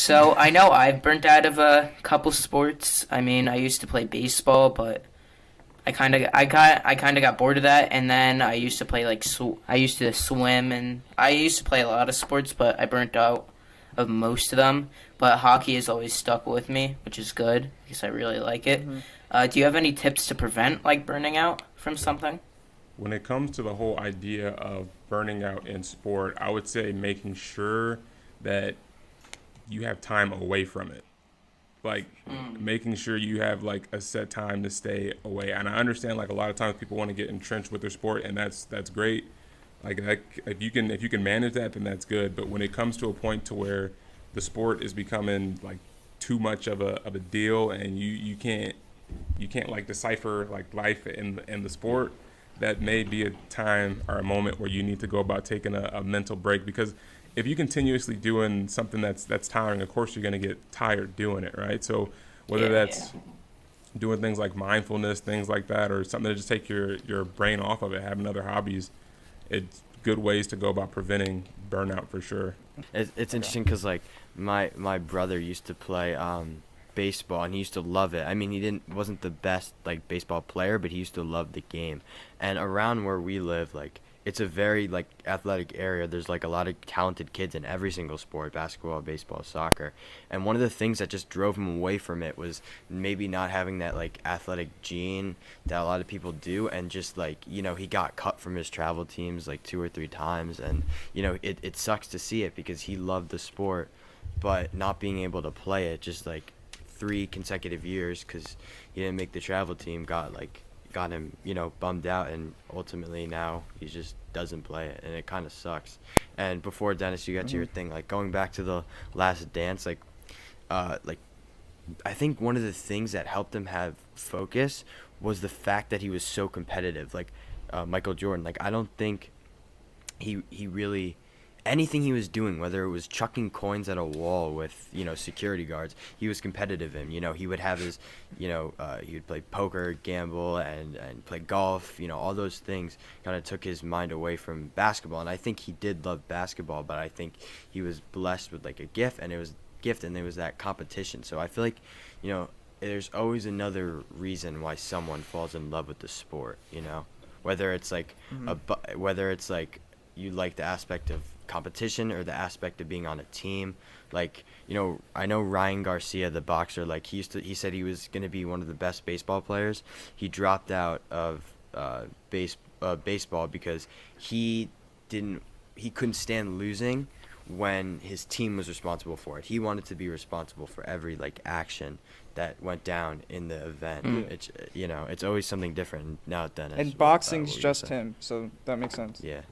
So I know I've burnt out of a couple sports. I mean, I used to play baseball, but I kind of got bored of that, and then I used to play I used to swim, and I used to play a lot of sports, but I burnt out of most of them. But hockey has always stuck with me, which is good because I really like it. Hmm. Do you have any tips to prevent burning out from something? When it comes to the whole idea of burning out in sport, I would say making sure that you have time away from it. Like making sure you have like a set time to stay away. And I understand like a lot of times people want to get entrenched with their sport, and that's great. If you can manage that, then that's good. But when it comes to a point to where the sport is becoming like too much of a deal, and you can't like decipher like life in the sport, that may be a time or a moment where you need to go about taking a mental break. Because if you continuously doing something that's tiring, of course you're going to get tired doing it, right? So whether Yeah, yeah. that's doing things like mindfulness, things like that, or something to just take your brain off of it, having other hobbies, it's good ways to go about preventing burnout for sure. It's interesting because like my brother used to play baseball, and he used to love it. I mean, he didn't wasn't the best like baseball player, but he used to love the game. And around where we live, like it's a very like athletic area. There's like a lot of talented kids in every single sport: basketball, baseball, soccer. And one of the things that just drove him away from it was maybe not having that like athletic gene that a lot of people do, and just like he got cut from his travel teams like 2 or 3 times, and it sucks to see it because he loved the sport, but not being able to play it just like 3 consecutive years because he didn't make the travel team got him bummed out, and ultimately now he just doesn't play it, and it kind of sucks. And before Dennis, you got to your thing, like going back to the Last Dance, like I think one of the things that helped him have focus was the fact that he was so competitive, like Michael Jordan. Like I don't think he really anything he was doing, whether it was chucking coins at a wall with security guards, he was competitive in. He would have his he would play poker, gamble, and play golf. All those things kind of took his mind away from basketball. And I think he did love basketball, but I think he was blessed with like a gift, and there was that competition. So I feel like there's always another reason why someone falls in love with the sport. Whether it's like whether it's like you like the aspect of competition or the aspect of being on a team. Like I know Ryan Garcia, the boxer, like he said he was going to be one of the best baseball players. He dropped out of baseball because he couldn't stand losing when his team was responsible for it. He wanted to be responsible for every like action that went down in the event. It's it's always something different. Now Dennis, And what boxing's would you just say? him, so that makes sense. Yeah.